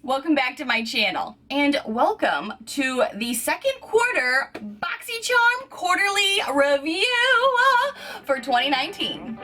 Welcome back to my channel and welcome to the second quarter Boxycharm quarterly review for 2019.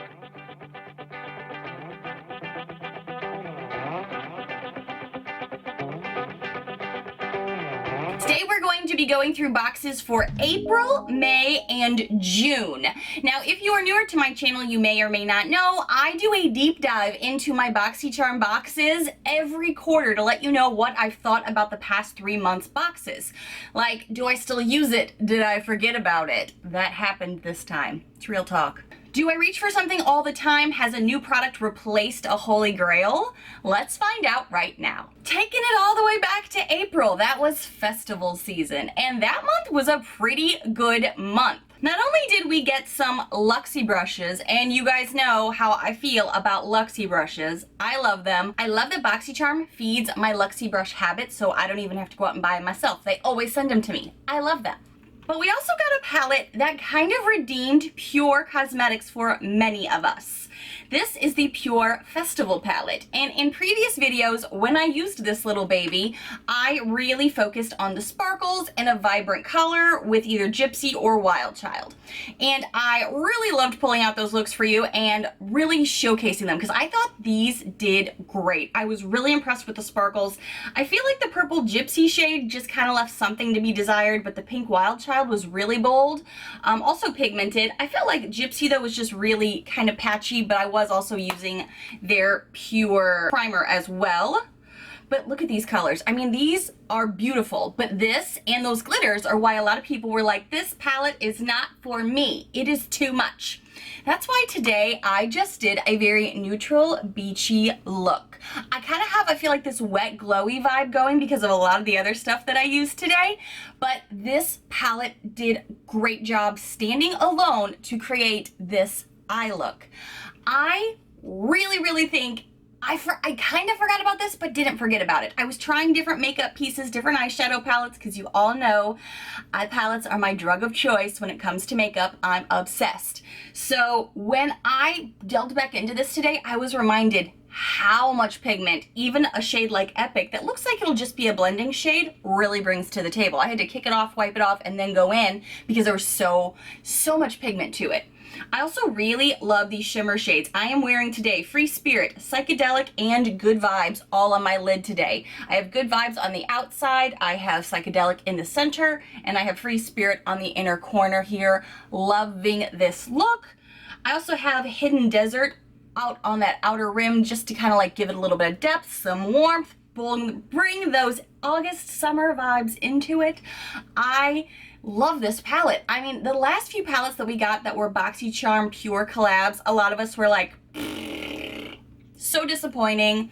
Today we're going to be going through boxes for April, May, and June. Now, if you are newer to my channel, you may or may not know, I do a deep dive into my Boxycharm boxes every quarter to let you know what I've thought about the past 3 months' boxes. Like, do I still use it? Did I forget about it? That happened this time. It's real talk. Do I reach for something all the time? Has a new product replaced a holy grail? Let's find out right now. Taking it all the way back to April, that was festival season, and that month was a pretty good month. Not only did we get some Luxie brushes, and you guys know how I feel about Luxie brushes. I love them. I love that Boxycharm feeds my Luxie brush habit, so I don't even have to go out and buy them myself. They always send them to me. I love them. But we also got a palette that kind of redeemed Pure Cosmetics for many of us. This is the Pure Festival palette, and in previous videos when I used this little baby, I really focused on the sparkles and a vibrant color with either Gypsy or Wild Child. And I really loved pulling out those looks for you and really showcasing them because I thought these did great. I was really impressed with the sparkles. I feel like the purple Gypsy shade just kind of left something to be desired, but the pink Wild Child was really bold. Also pigmented. I felt like Gypsy though was just really kind of patchy, but I was also using their Pure primer as well. But look at these colors. I mean, these are beautiful, but this and those glitters are why a lot of people were like, this palette is not for me. It is too much. That's why today I just did a very neutral, beachy look. I kind of have, I feel like this wet, glowy vibe going because of a lot of the other stuff that I used today, but this palette did a great job standing alone to create this eye look. I really think I kind of forgot about this, but didn't forget about it. I was trying different makeup pieces, different eyeshadow palettes, because you all know eye palettes are my drug of choice when it comes to makeup. I'm obsessed. So when I delved back into this today, I was reminded how much pigment even a shade like Epic that looks like it'll just be a blending shade really brings to the table. I had to kick it off, wipe it off, and then go in because there was so much pigment to it. I also really love these shimmer shades. I am wearing today Free Spirit, Psychedelic, and Good Vibes all on my lid today. I have Good Vibes on the outside, I have Psychedelic in the center, and I have Free Spirit on the inner corner here. Loving this look. I also have Hidden Desert out on that outer rim just to kind of like give it a little bit of depth, some warmth, bring those August summer vibes into it. I love this palette. I mean, the last few palettes that we got that were Boxycharm Pure collabs, a lot of us were like, so disappointing,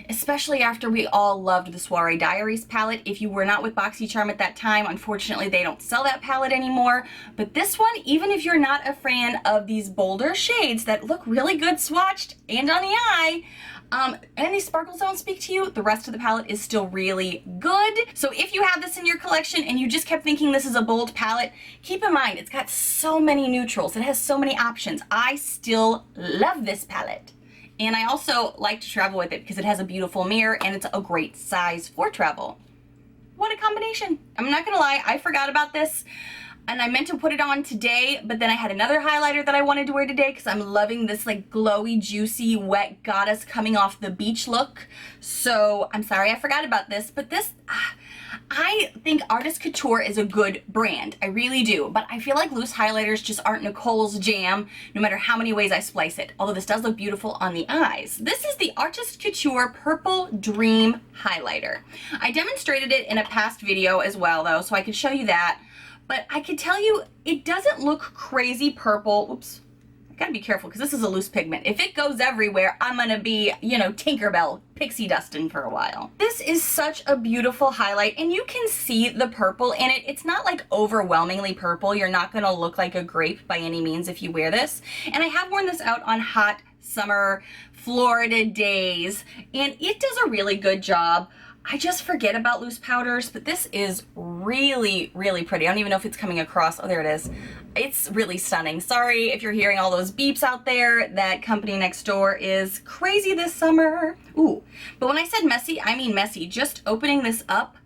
especially after we all loved the Soiree Diaries palette. If you were not with Boxycharm at that time, unfortunately they don't sell that palette anymore. But this one, even if you're not a fan of these bolder shades that look really good swatched and on the eye, and these sparkles don't speak to you, the rest of the palette is still really good. So if you have this in your collection and you just kept thinking this is a bold palette, keep in mind it's got so many neutrals. It has so many options. I still love this palette. And I also like to travel with it because it has a beautiful mirror and it's a great size for travel. What a combination. I'm not gonna lie, I forgot about this. And I meant to put it on today, but then I had another highlighter that I wanted to wear today because I'm loving this like glowy, juicy, wet goddess coming off the beach look. So I'm sorry I forgot about this, but this, I think Artist Couture is a good brand. I really do, but I feel like loose highlighters just aren't Nichole's jam, no matter how many ways I splice it. Although this does look beautiful on the eyes. This is the Artist Couture Purple Dream Highlighter. I demonstrated it in a past video as well though, so I could show you that. But I can tell you, it doesn't look crazy purple. Oops, I gotta be careful because this is a loose pigment. If it goes everywhere, I'm gonna be, you know, Tinkerbell, pixie dusting for a while. This is such a beautiful highlight and you can see the purple in it. It's not like overwhelmingly purple. You're not gonna look like a grape by any means if you wear this. And I have worn this out on hot summer Florida days and it does a really good job. I just forget about loose powders, but this is really, really pretty. I don't even know if it's coming across. Oh, there it is. It's really stunning. Sorry if you're hearing all those beeps out there. That company next door is crazy this summer. Ooh, but when I said messy, I mean messy. Just opening this up,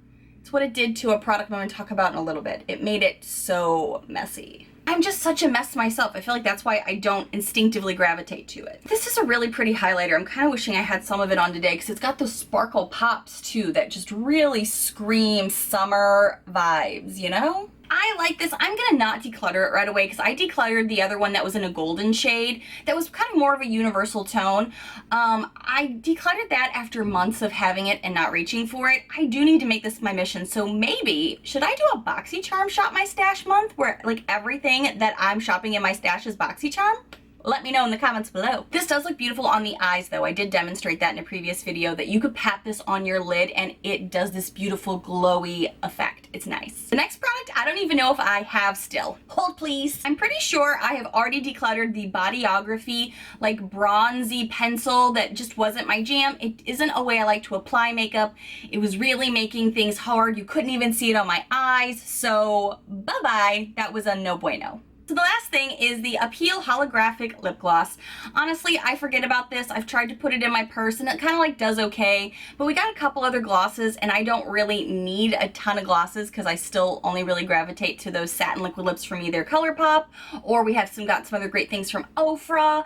it's what it did to a product I'm going to talk about in a little bit. It made it so messy. I'm just such a mess myself. I feel like that's why I don't instinctively gravitate to it. This is a really pretty highlighter. I'm kind of wishing I had some of it on today because it's got those sparkle pops too that just really scream summer vibes, you know? I like this. I'm gonna not declutter it right away because I decluttered the other one that was in a golden shade that was kind of more of a universal tone. I decluttered that after months of having it and not reaching for it. I do need to make this my mission, so maybe should I do a Boxycharm shop my stash month where like everything that I'm shopping in my stash is Boxycharm? Let me know in the comments below. This does look beautiful on the eyes though. I did demonstrate that in a previous video that you could pat this on your lid and it does this beautiful glowy effect. It's nice. The next product, I don't even know if I have still. Hold please. I'm pretty sure I have already decluttered the Bodyography like bronzy pencil that just wasn't my jam. It isn't a way I like to apply makeup. It was really making things hard. You couldn't even see it on my eyes. So bye-bye. That was a no bueno. So the last thing is the Appeal Holographic Lip Gloss. Honestly, I forget about this. I've tried to put it in my purse and it kind of like does okay, but we got a couple other glosses and I don't really need a ton of glosses because I still only really gravitate to those satin liquid lips from either ColourPop or we have got some other great things from Ofra.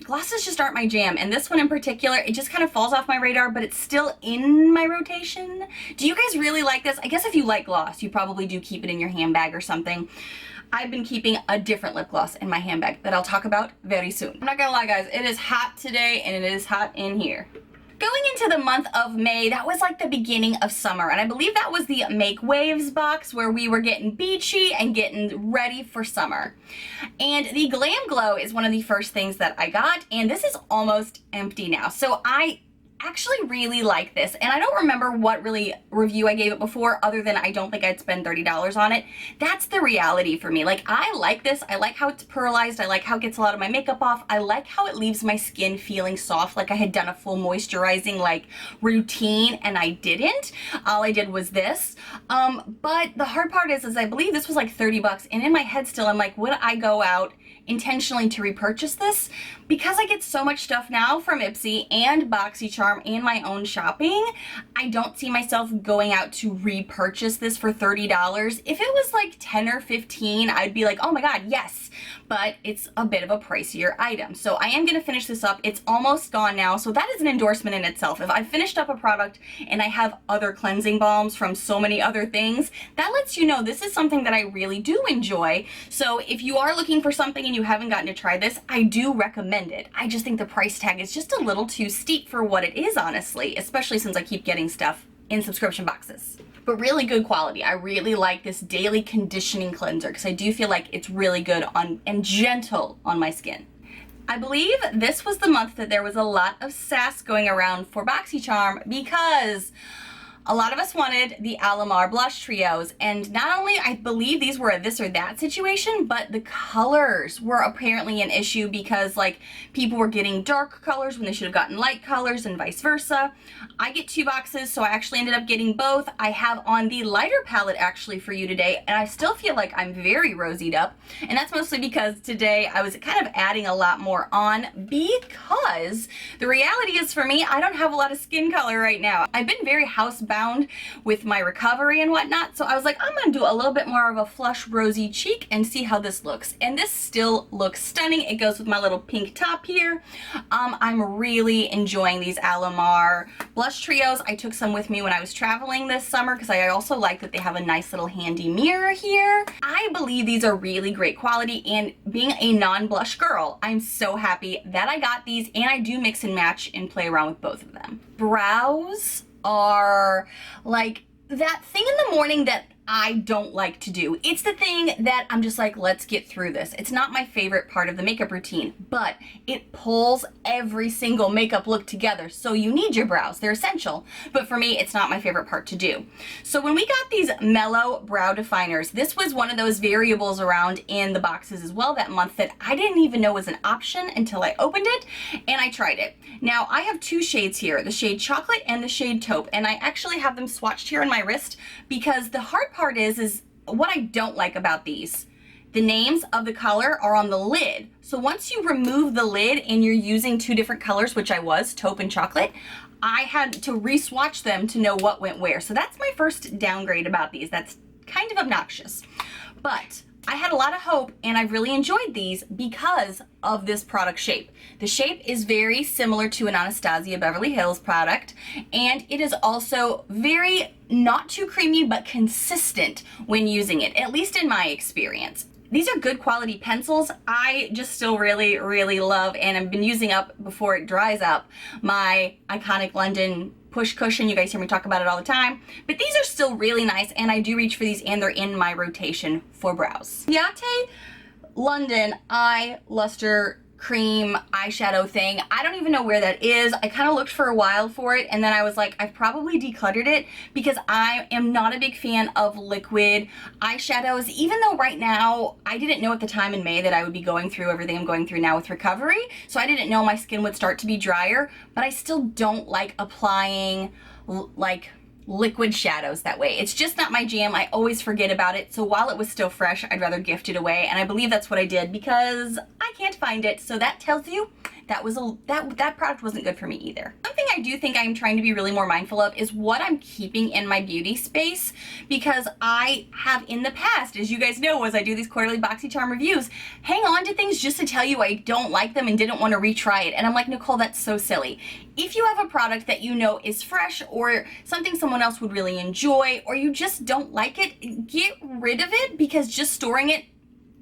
Glosses just aren't my jam, and this one in particular, it just kind of falls off my radar, but it's still in my rotation. Do you guys really like this? I guess if you like gloss, you probably do keep it in your handbag or something. I've been keeping a different lip gloss in my handbag that I'll talk about very soon. I'm not gonna lie guys, it is hot today and it is hot in here. Going into the month of May, that was like the beginning of summer, and I believe that was the Make Waves box where we were getting beachy and getting ready for summer. And the Glam Glow is one of the first things that I got, and this is almost empty now. So I actually really like this, and I don't remember what really review I gave it before other than I don't think I'd spend $30 on it. That's the reality for me. Like, I like this. I like how it's pearlized. I like how it gets a lot of my makeup off. I like how it leaves my skin feeling soft, like I had done a full moisturizing like routine and I didn't. All I did was this. But the hard part is I believe this was like 30 bucks, and in my head still I'm like, would I go out intentionally to repurchase this? Because I get so much stuff now from Ipsy and Boxycharm and my own shopping, I don't see myself going out to repurchase this for $30. If it was like 10 or 15, I'd be like, oh my god, yes, but it's a bit of a pricier item. So I am gonna finish this up. It's almost gone now, so that is an endorsement in itself. If I finished up a product and I have other cleansing balms from so many other things, that lets you know this is something that I really do enjoy. So if you are looking for something and you haven't gotten to try this, I do recommend it. I just think the price tag is just a little too steep for what it is, honestly, especially since I keep getting stuff in subscription boxes. But really good quality. I really like this daily conditioning cleanser because I do feel like it's really good on and gentle on my skin. I believe this was the month that there was a lot of sass going around for Boxycharm because a lot of us wanted the Alamar blush trios, and not only I believe these were a this or that situation, but the colors were apparently an issue because like people were getting dark colors when they should have gotten light colors and vice versa. I get 2 boxes, so I actually ended up getting both. I have on the lighter palette actually for you today, and I still feel like I'm very rosied up, and that's mostly because today I was kind of adding a lot more on because the reality is for me, I don't have a lot of skin color right now. I've been very housebound with my recovery and whatnot, so I was like, I'm gonna do a little bit more of a flush rosy cheek and see how this looks, and this still looks stunning. It goes with my little pink top here. I'm really enjoying these Alamar blush trios. I took some with me when I was traveling this summer because I also like that they have a nice little handy mirror here. I believe these are really great quality, and being a non-blush girl, I'm so happy that I got these, and I do mix and match and play around with both of them. Brows are like that thing in the morning that I don't like to do. It's the thing that I'm just like, let's get through this. It's not my favorite part of the makeup routine, but it pulls every single makeup look together. So you need your brows, they're essential. But for me, it's not my favorite part to do. So when we got these mellow brow definers, this was one of those variables around in the boxes as well that month that I didn't even know was an option until I opened it and I tried it. Now I have two shades here, the shade Chocolate and the shade Taupe, and I actually have them swatched here on my wrist because the hard part is what I don't like about these. The names of the color are on the lid. So once you remove the lid and you're using two different colors, which I was, Taupe and Chocolate, I had to re-swatch them to know what went where. So that's my first downgrade about these. That's kind of obnoxious. But I had a lot of hope and I really enjoyed these because of this product shape. The shape is very similar to an Anastasia Beverly Hills product, and it is also very not too creamy but consistent when using it, at least in my experience. These are good quality pencils. I just still really, really love, and I've been using up before it dries up, my iconic London push cushion. You guys hear me talk about it all the time, but these are still really nice and I do reach for these and they're in my rotation for brows. Ciate London Eye Luster Cream eyeshadow thing. I don't even know where that is. I kind of looked for a while for it and then I was like, I've probably decluttered it because I am not a big fan of liquid eyeshadows, even though right now I didn't know at the time in May that I would be going through everything I'm going through now with recovery. So I didn't know my skin would start to be drier, but I still don't like applying like liquid shadows that way. It's just not my jam. I always forget about it. So while it was still fresh, I'd rather gift it away. And I believe that's what I did because I can't find it. So that tells you that was that product wasn't good for me either. Something I do think I'm trying to be really more mindful of is what I'm keeping in my beauty space, because I have in the past, as you guys know, as I do these quarterly Boxycharm reviews, hang on to things just to tell you I don't like them and didn't want to retry it. And I'm like, Nichole, that's so silly. If you have a product that you know is fresh or something someone else would really enjoy, or you just don't like it, get rid of it, because just storing it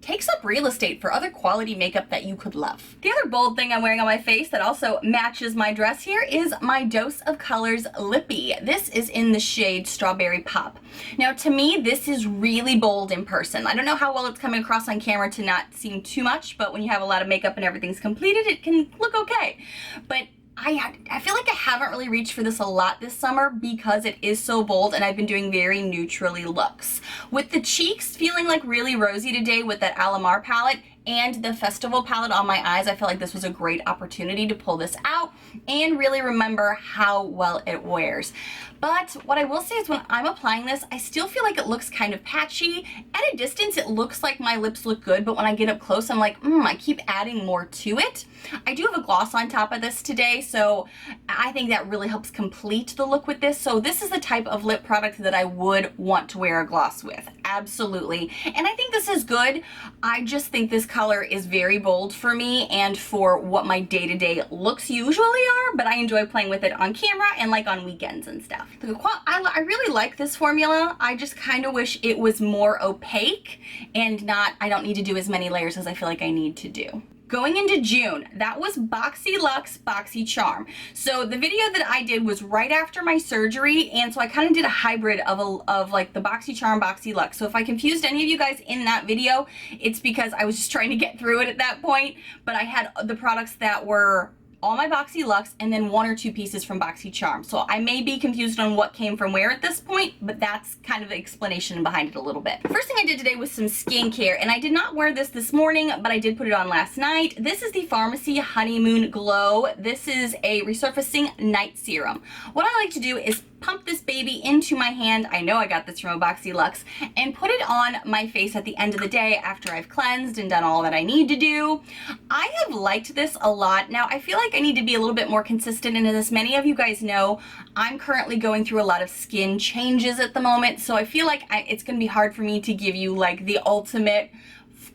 takes up real estate for other quality makeup that you could love. The other bold thing I'm wearing on my face that also matches my dress here is my Dose of Colors Lippy. This is in the shade Strawberry Pop. Now to me, this is really bold in person. I don't know how well it's coming across on camera to not seem too much, but when you have a lot of makeup and everything's completed, it can look okay. But I feel like I haven't really reached for this a lot this summer because it is so bold and I've been doing very neutrally looks. With the cheeks feeling like really rosy today with that Alamar palette and the Festival palette on my eyes, I feel like this was a great opportunity to pull this out and really remember how well it wears. But what I will say is when I'm applying this, I still feel like it looks kind of patchy. At a distance, it looks like my lips look good, but when I get up close, I'm like, I keep adding more to it. I do have a gloss on top of this today, so I think that really helps complete the look with this. So this is the type of lip product that I would want to wear a gloss with, absolutely. And I think this is good. I just think this color is very bold for me and for what my day-to-day looks usually are, but I enjoy playing with it on camera and like on weekends and stuff. I really like this formula. I just kind of wish it was more opaque and I don't need to do as many layers as I feel like I need to do. Going into June, that was Boxy Luxe Boxycharm. So the video that I did was right after my surgery, and so I kind of did a hybrid of like the Boxycharm Boxy Luxe. So if I confused any of you guys in that video, it's because I was just trying to get through it at that point, but I had the products that were all my Boxy Luxe and then one or two pieces from Boxycharm. So I may be confused on what came from where at this point, but that's kind of the explanation behind it a little bit. First thing I did today was some skincare, and I did not wear this morning, but I did put it on last night. This is the Pharmacy Honeymoon Glow. This is a resurfacing night serum. What I like to do is pump this baby into my hand. I know I got this from a Boxy Luxe, and put it on my face at the end of the day after I've cleansed and done all that I need to do. I have liked this a lot. Now I feel like I need to be a little bit more consistent, and as many of you guys know, I'm currently going through a lot of skin changes at the moment, so I feel like it's gonna be hard for me to give you like the ultimate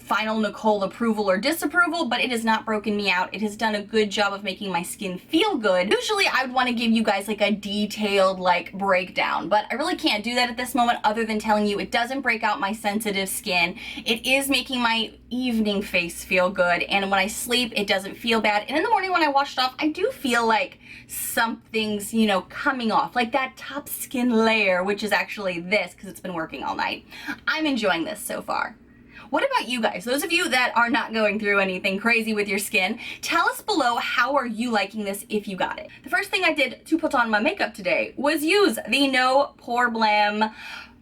final Nichole approval or disapproval, but it has not broken me out. It has done a good job of making my skin feel good. Usually I would want to give you guys like a detailed like breakdown, but I really can't do that at this moment other than telling you it doesn't break out my sensitive skin. It is making my evening face feel good, and when I sleep it doesn't feel bad, and in the morning when I wash it off I do feel like something's, you know, coming off, like that top skin layer, which is actually this because it's been working all night. I'm enjoying this so far. What about you guys? Those of you that are not going through anything crazy with your skin, tell us below how are you liking this if you got it. The first thing I did to put on my makeup today was use the No Pore Blem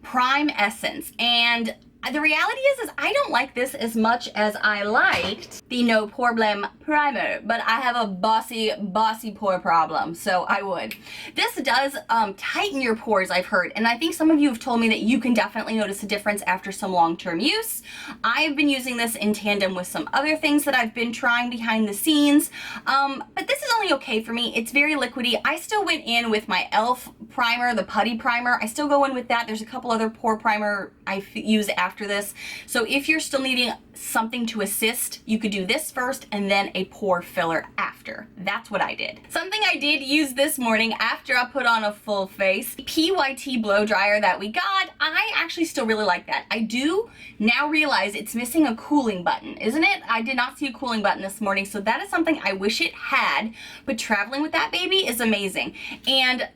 Prime Essence, and the reality is I don't like this as much as I liked the No Pore Blem Primer, but I have a bossy pore problem, so I would. This does tighten your pores, I've heard, and I think some of you have told me that you can definitely notice a difference after some long-term use. I've been using this in tandem with some other things that I've been trying behind the scenes, but this is only okay for me. It's very liquidy. I still went in with my e.l.f. primer, the putty primer. I still go in with that. There's a couple other pore primer I use after this. So if you're still needing something to assist, you could do this first and then a pore filler after. That's what I did. Something I did use this morning after I put on a full face, PYT blow dryer that we got, I actually still really like that. I do now realize it's missing a cooling button, isn't it? I did not see a cooling button this morning, so that is something I wish it had, but traveling with that baby is amazing. And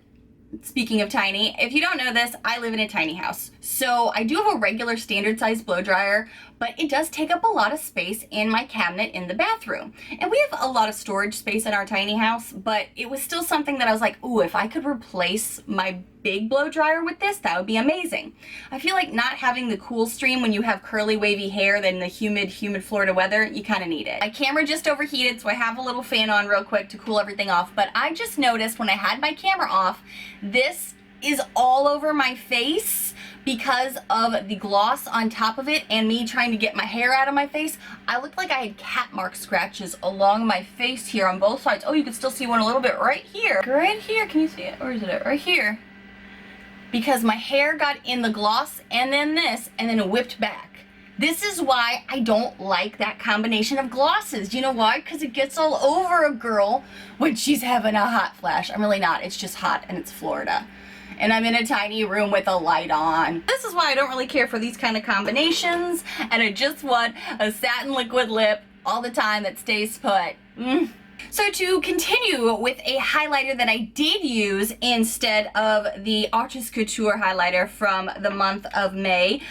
speaking of tiny, if you don't know this, I live in a tiny house. So I do have a regular standard size blow dryer, but it does take up a lot of space in my cabinet in the bathroom. And we have a lot of storage space in our tiny house, but it was still something that I was like, ooh, if I could replace my big blow dryer with this, that would be amazing. I feel like not having the cool stream when you have curly wavy hair than the humid Florida weather, you kind of need it. My camera just overheated, so I have a little fan on real quick to cool everything off, but I just noticed when I had my camera off, this is all over my face because of the gloss on top of it and me trying to get my hair out of my face. I looked like I had cat mark scratches along my face here on both sides. Oh, you can still see one a little bit right here. Right here, can you see it? Or is it right here? Because my hair got in the gloss and then this and then it whipped back. This is why I don't like that combination of glosses. You know why? Because it gets all over a girl when she's having a hot flash. I'm really not. It's just hot and it's Florida. And I'm in a tiny room with a light on. This is why I don't really care for these kind of combinations, and I just want a satin liquid lip all the time that stays put. So to continue with a highlighter that I did use instead of the Artist Couture highlighter from the month of May,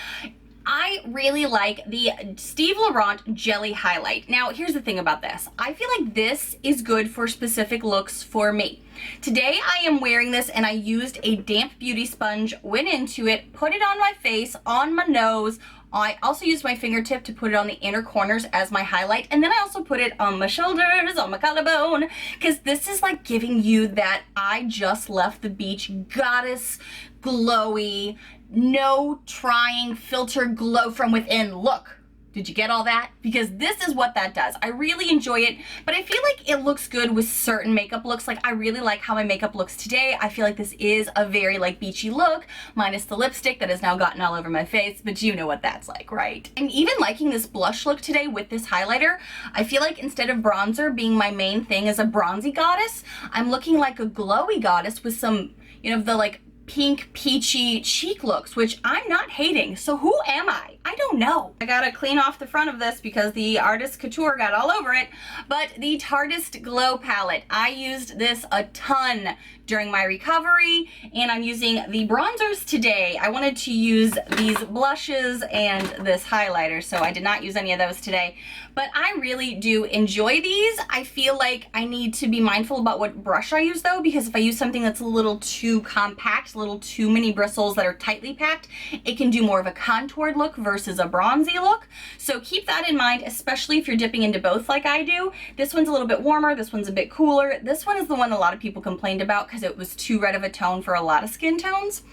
I really like the Steve Laurent Jelly Highlight. Now, here's the thing about this. I feel like this is good for specific looks for me. Today, I am wearing this and I used a damp beauty sponge, went into it, put it on my face, on my nose. I also used my fingertip to put it on the inner corners as my highlight, and then I also put it on my shoulders, on my collarbone, because this is like giving you that I just left the beach goddess glowy, no trying filter glow from within look. Did you get all that? Because this is what that does. I really enjoy it, but I feel like it looks good with certain makeup looks. Like I really like how my makeup looks today. I feel like this is a very like beachy look, minus the lipstick that has now gotten all over my face, but you know what that's like, right? I'm even liking this blush look today with this highlighter. I feel like instead of bronzer being my main thing as a bronzy goddess, I'm looking like a glowy goddess with some, you know, the like pink peachy cheek looks, which I'm not hating. So who am I? I don't know. I gotta clean off the front of this because the Artist Couture got all over it. But the Tartist Glow palette, I used this a ton during my recovery, and I'm using the bronzers today. I wanted to use these blushes and this highlighter, so I did not use any of those today. But I really do enjoy these. I feel like I need to be mindful about what brush I use though, because if I use something that's a little too compact, a little too many bristles that are tightly packed, it can do more of a contoured look versus a bronzy look. So keep that in mind, especially if you're dipping into both like I do. This one's a little bit warmer, this one's a bit cooler. This one is the one a lot of people complained about because because it was too red of a tone for a lot of skin tones.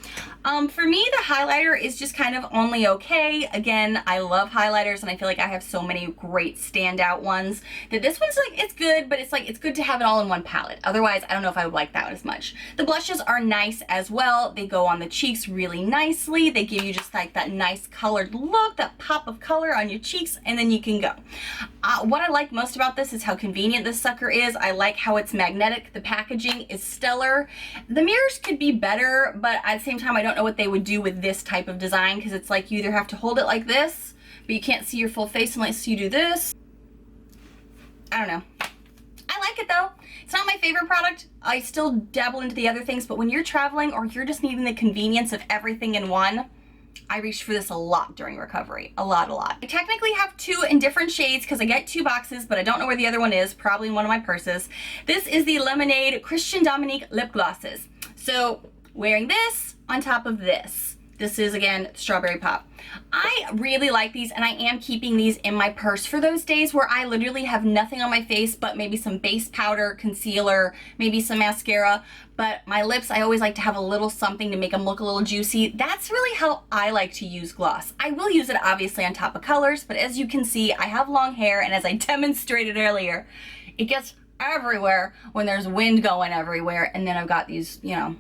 For me, the highlighter is just kind of only okay. Again, I love highlighters and I feel like I have so many great standout ones that this one's like, it's good, but it's like, it's good to have it all in one palette. Otherwise, I don't know if I would like that one as much. The blushes are nice as well. They go on the cheeks really nicely. They give you just like that nice colored look, that pop of color on your cheeks, and then you can go. What I like most about this is how convenient this sucker is. I like how it's magnetic. The packaging is stellar. The mirrors could be better, but at the same time, I don't know what they would do with this type of design, because it's like you either have to hold it like this, but you can't see your full face unless you do this. I don't know. I like it though. It's not my favorite product. I still dabble into the other things, but when you're traveling or you're just needing the convenience of everything in one, I reached for this a lot during recovery. A lot. I technically have two in different shades because I get two boxes, but I don't know where the other one is, probably in one of my purses. This is the Lemonade Christian Dominique lip glosses. So wearing this on top of this. This is, again, Strawberry Pop. I really like these, and I am keeping these in my purse for those days where I literally have nothing on my face but maybe some base powder, concealer, maybe some mascara. But my lips, I always like to have a little something to make them look a little juicy. That's really how I like to use gloss. I will use it obviously on top of colors, but as you can see, I have long hair, and as I demonstrated earlier, it gets everywhere when there's wind going everywhere. And then I've got these, you know,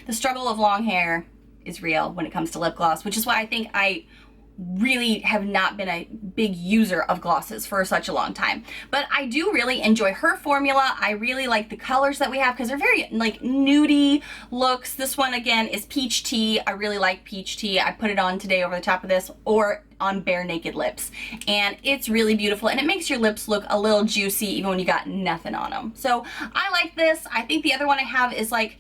the struggle of long hair is real when it comes to lip gloss, which is why I think I really have not been a big user of glosses for such a long time. But I do really enjoy her formula. I really like the colors that we have because they're very like nudie looks. This one again is Peach Tea. I really like Peach Tea. I put it on today over the top of this or on bare naked lips, and it's really beautiful, and it makes your lips look a little juicy even when you got nothing on them. So I like this. I think the other one I have is like,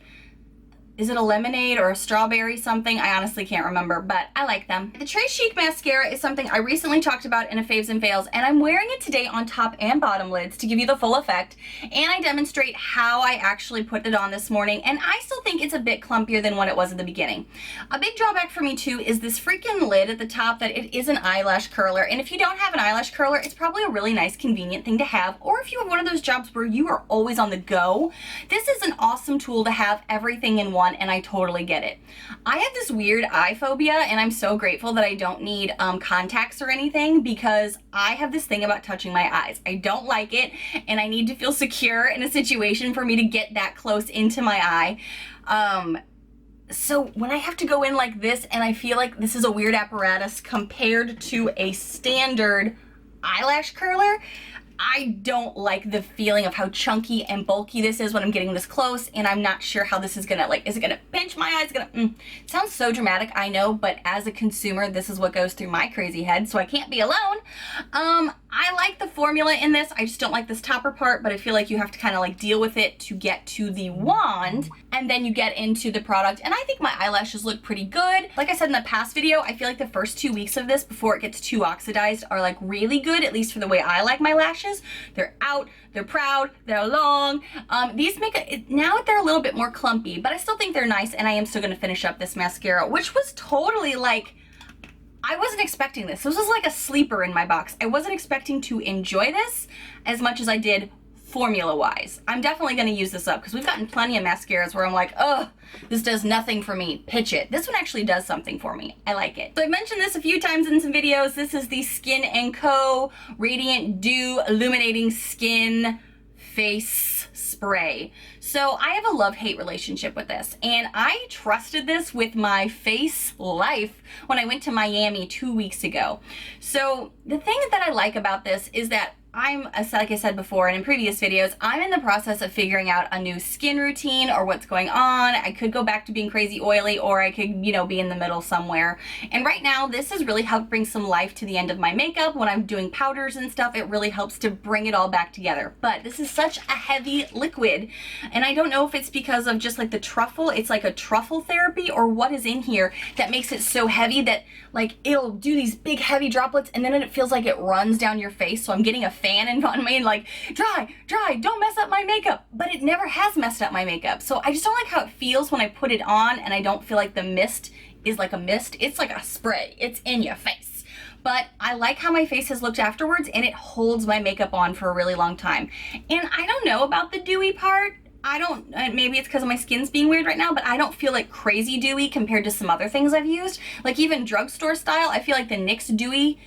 is it a lemonade or a strawberry something? I honestly can't remember, but I like them. The Très Chic mascara is something I recently talked about in a faves and fails, and I'm wearing it today on top and bottom lids to give you the full effect, and I demonstrate how I actually put it on this morning, and I still think it's a bit clumpier than what it was at the beginning. A big drawback for me too is this freaking lid at the top, that it is an eyelash curler, and if you don't have an eyelash curler, it's probably a really nice convenient thing to have, or if you have one of those jobs where you are always on the go, this is an awesome tool to have everything in one, and I totally get it. I have this weird eye phobia, and I'm so grateful that I don't need contacts or anything, because I have this thing about touching my eyes. I don't like it, and I need to feel secure in a situation for me to get that close into my eye. So when I have to go in like this, and I feel like this is a weird apparatus compared to a standard eyelash curler, I don't like the feeling of how chunky and bulky this is when I'm getting this close, and I'm not sure how this is gonna, like, is it gonna pinch my eyes? It sounds so dramatic, I know, but as a consumer, this is what goes through my crazy head, so I can't be alone. I like the formula in this. I just don't like this topper part, but I feel like you have to kind of like deal with it to get to the wand, and then you get into the product, and I think my eyelashes look pretty good. Like I said in the past video, I feel like the first 2 weeks of this before it gets too oxidized are like really good, at least for the way I like my lashes. They're out, they're proud, they're long. These make it, now they're a little bit more clumpy, but I still think they're nice, and I am still gonna finish up this mascara, which was totally like, I wasn't expecting this. This was like a sleeper in my box. I wasn't expecting to enjoy this as much as I did formula-wise. I'm definitely gonna use this up because we've gotten plenty of mascaras where I'm like, oh, this does nothing for me, pitch it. This one actually does something for me. I like it. So I've mentioned this a few times in some videos. This is the Skin & Co. Radiant Dew Illuminating Skin Face Spray. So I have a love-hate relationship with this, and I trusted this with my face life when I went to Miami 2 weeks ago. So the thing that I like about this is that like I said before and in previous videos, I'm in the process of figuring out a new skin routine or what's going on. I could go back to being crazy oily, or I could, you know, be in the middle somewhere. And right now, this has really helped bring some life to the end of my makeup. When I'm doing powders and stuff, it really helps to bring it all back together. But this is such a heavy liquid, and I don't know if it's because of just like the truffle, it's like a truffle therapy, or what is in here that makes it so heavy that like it'll do these big heavy droplets, and then it feels like it runs down your face. So I'm getting a fan in front of me and like, dry, don't mess up my makeup. But it never has messed up my makeup. So I just don't like how it feels when I put it on, and I don't feel like the mist is like a mist. It's like a spray. It's in your face. But I like how my face has looked afterwards, and it holds my makeup on for a really long time. And I don't know about the dewy part. I don't, maybe it's because my skin's being weird right now, but I don't feel like crazy dewy compared to some other things I've used. Like even drugstore style, I feel like the NYX Dewy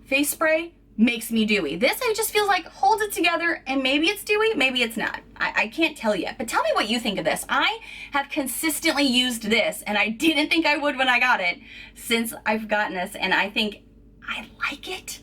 face spray makes me dewy. This, it just feels like holds it together, and maybe it's dewy, maybe it's not. I can't tell yet, but tell me what you think of this. I have consistently used this, and I didn't think I would when I got it, since I've gotten this, and I think I like it.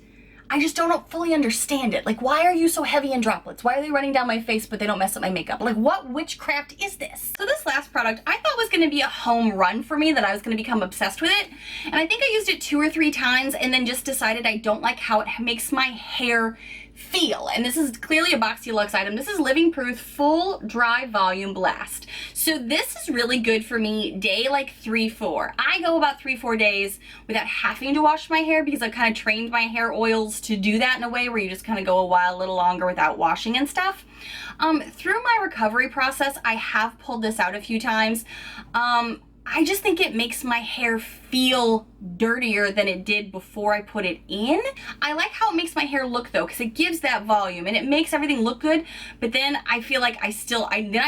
I just don't fully understand it. Like, why are you so heavy in droplets? Why are they running down my face but they don't mess up my makeup? Like, what witchcraft is this? So this last product I thought was gonna be a home run for me, that I was gonna become obsessed with it. And I think I used it 2 or 3 times and then just decided I don't like how it makes my hair feel. And this is clearly a Boxy Luxe item. This is Living Proof Full Dry Volume Blast. So this is really good for me day like 3-4. I go about 3-4 days without having to wash my hair, because I've kind of trained my hair oils to do that in a way where you just kind of go a little longer without washing and stuff. Through my recovery process, I have pulled this out a few times. I just think it makes my hair feel dirtier than it did before I put it in. I like how it makes my hair look though, because it gives that volume and it makes everything look good, but then I feel like I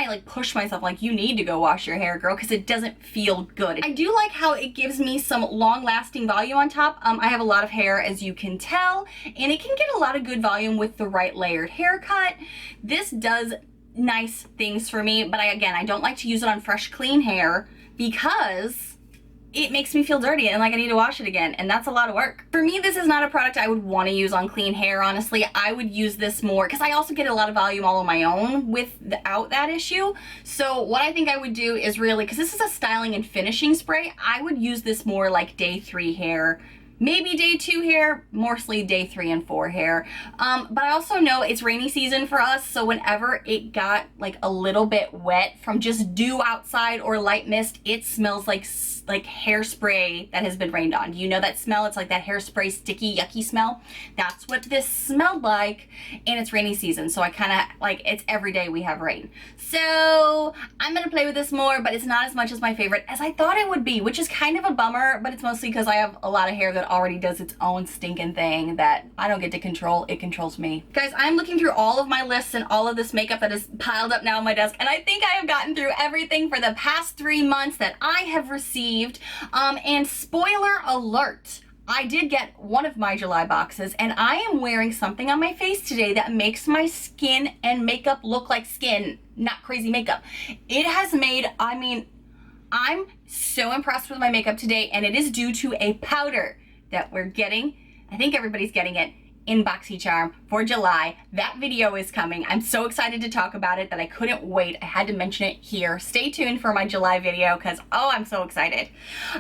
like push myself like, you need to go wash your hair, girl, because it doesn't feel good. I do like how it gives me some long-lasting volume on top. I have a lot of hair, as you can tell, and it can get a lot of good volume with the right layered haircut. This does nice things for me, but I don't like to use it on fresh, clean hair, because it makes me feel dirty and like I need to wash it again, and that's a lot of work. For me, this is not a product I would want to use on clean hair, honestly. I would use this more, because I also get a lot of volume all on my own without that issue. So what I think I would do is really, because this is a styling and finishing spray, I would use this more like day 3 hair, maybe day 2 hair, mostly day 3 and 4 hair. But I also know it's rainy season for us, so whenever it got like a little bit wet from just dew outside or light mist, it smells like hairspray that has been rained on. Do you know that smell? It's like that hairspray sticky, yucky smell. That's what this smelled like, and it's rainy season, so I kind of like, it's every day we have rain. So I'm gonna play with this more, but it's not as much as my favorite as I thought it would be, which is kind of a bummer, but it's mostly because I have a lot of hair that already does its own stinking thing that I don't get to control. It controls me. Guys, I'm looking through all of my lists and all of this makeup that is piled up now on my desk, and I think I have gotten through everything for the past 3 months that I have received. And spoiler alert, I did get one of my July boxes, and I am wearing something on my face today that makes my skin and makeup look like skin, not crazy makeup. It has made, I mean, I'm so impressed with my makeup today, and it is due to a powder that we're getting. I think everybody's getting it in Boxycharm for July. That video is coming. I'm so excited to talk about it that I couldn't wait. I had to mention it here. Stay tuned for my July video, because oh, I'm so excited.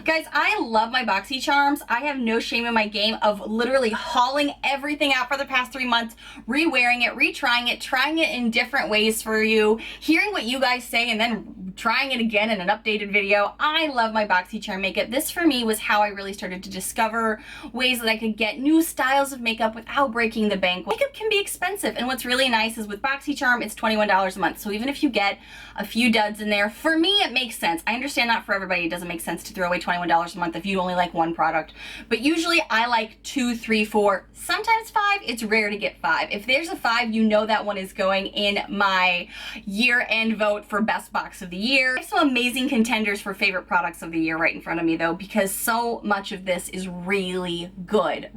Guys, I love my Boxycharms. I have no shame in my game of literally hauling everything out for the past 3 months, re-wearing it, retrying it, trying it in different ways for you, hearing what you guys say, and then trying it again in an updated video. I love my Boxycharm makeup. This for me was how I really started to discover ways that I could get new styles of makeup without breaking the bank. Makeup can be expensive, and what's really nice is with Boxycharm, it's $21 a month. So even if you get a few duds in there, for me it makes sense. I understand not for everybody, it doesn't make sense to throw away $21 a month if you only like one product, but usually I like 2, 3, 4, sometimes 5. It's rare to get 5. If there's a 5, you know that one is going in my year-end vote for best box of the year. I have some amazing contenders for favorite products of the year right in front of me though, because so much of this is really good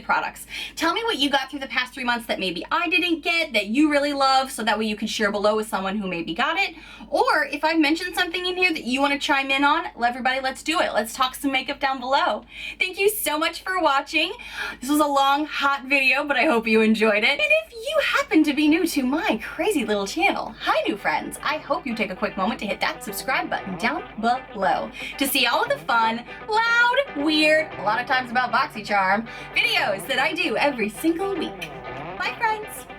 products. Tell me what you got through the past 3 months that maybe I didn't get, that you really love, so that way you can share below with someone who maybe got it. Or if I mentioned something in here that you want to chime in on, everybody, let's do it. Let's talk some makeup down below. Thank you so much for watching. This was a long, hot video, but I hope you enjoyed it. And if you happen to be new to my crazy little channel, hi new friends, I hope you take a quick moment to hit that subscribe button down below to see all of the fun, loud, weird, a lot of times about Boxycharm videos that I do every single week. Bye friends!